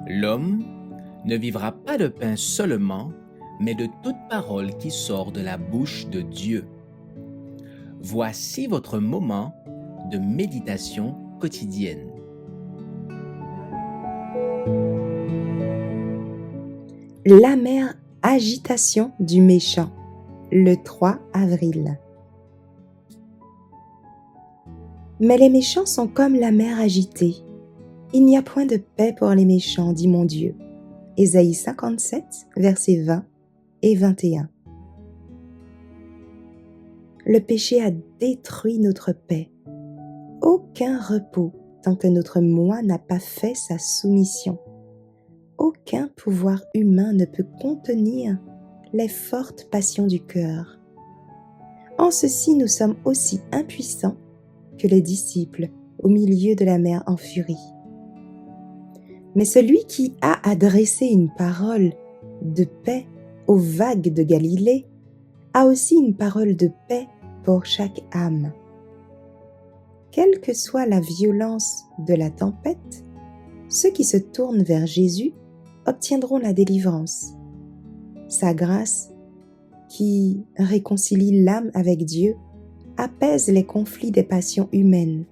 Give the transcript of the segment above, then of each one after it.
L'homme ne vivra pas de pain seulement, mais de toute parole qui sort de la bouche de Dieu. Voici votre moment de méditation quotidienne. L'amère agitation du méchant, le 3 avril. Mais les méchants sont comme la mer agitée. Il n'y a point de paix pour les méchants, dit mon Dieu. Ésaïe 57, versets 20 et 21. Le péché a détruit notre paix. Aucun repos tant que notre moi n'a pas fait sa soumission. Aucun pouvoir humain ne peut contenir les fortes passions du cœur. En ceci, nous sommes aussi impuissants que les disciples au milieu de la mer en furie. Mais celui qui a adressé une parole de paix aux vagues de Galilée a aussi une parole de paix pour chaque âme. Quelle que soit la violence de la tempête, ceux qui se tournent vers Jésus obtiendront la délivrance. Sa grâce, qui réconcilie l'âme avec Dieu, apaise les conflits des passions humaines.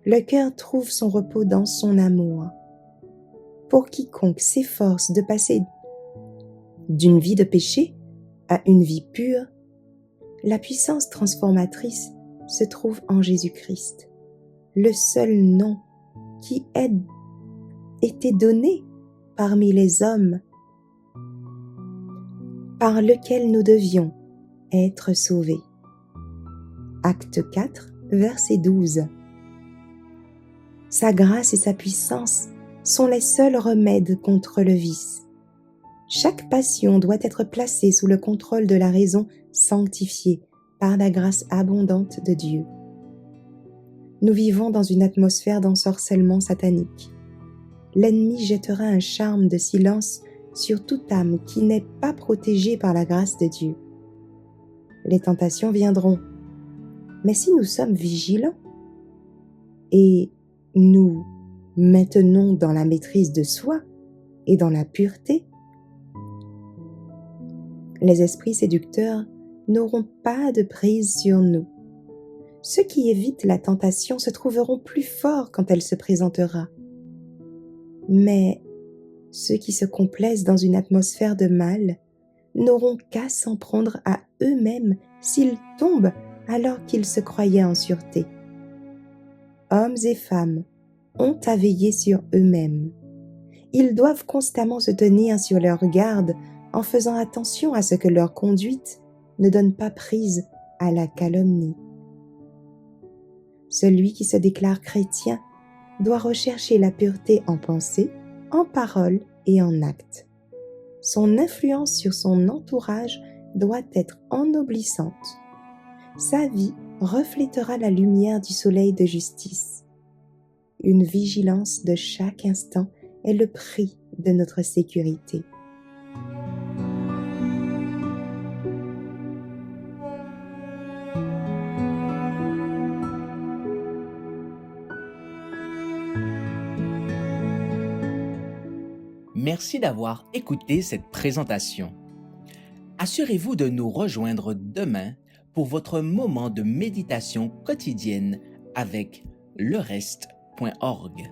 Le cœur trouve son repos dans son amour. Pour quiconque s'efforce de passer d'une vie de péché à une vie pure, la puissance transformatrice se trouve en Jésus-Christ, le seul nom qui ait été donné parmi les hommes, par lequel nous devions être sauvés. Acte 4, verset 12. Sa grâce et sa puissance sont les seuls remèdes contre le vice. Chaque passion doit être placée sous le contrôle de la raison sanctifiée par la grâce abondante de Dieu. Nous vivons dans une atmosphère d'ensorcellement satanique. L'ennemi jettera un charme de silence sur toute âme qui n'est pas protégée par la grâce de Dieu. Les tentations viendront, mais si nous sommes vigilants et nous maintenons dans la maîtrise de soi et dans la pureté, les esprits séducteurs n'auront pas de prise sur nous. Ceux qui évitent la tentation se trouveront plus forts quand elle se présentera. Mais ceux qui se complaisent dans une atmosphère de mal n'auront qu'à s'en prendre à eux-mêmes s'ils tombent alors qu'ils se croyaient en sûreté. Hommes et femmes ont à veiller sur eux-mêmes. Ils doivent constamment se tenir sur leur garde en faisant attention à ce que leur conduite ne donne pas prise à la calomnie. Celui qui se déclare chrétien doit rechercher la pureté en pensée, en parole et en acte. Son influence sur son entourage doit être ennoblissante. Sa vie reflétera la lumière du soleil de justice. Une vigilance de chaque instant est le prix de notre sécurité. Merci d'avoir écouté cette présentation. Assurez-vous de nous rejoindre demain pour votre moment de méditation quotidienne avec lereste.org.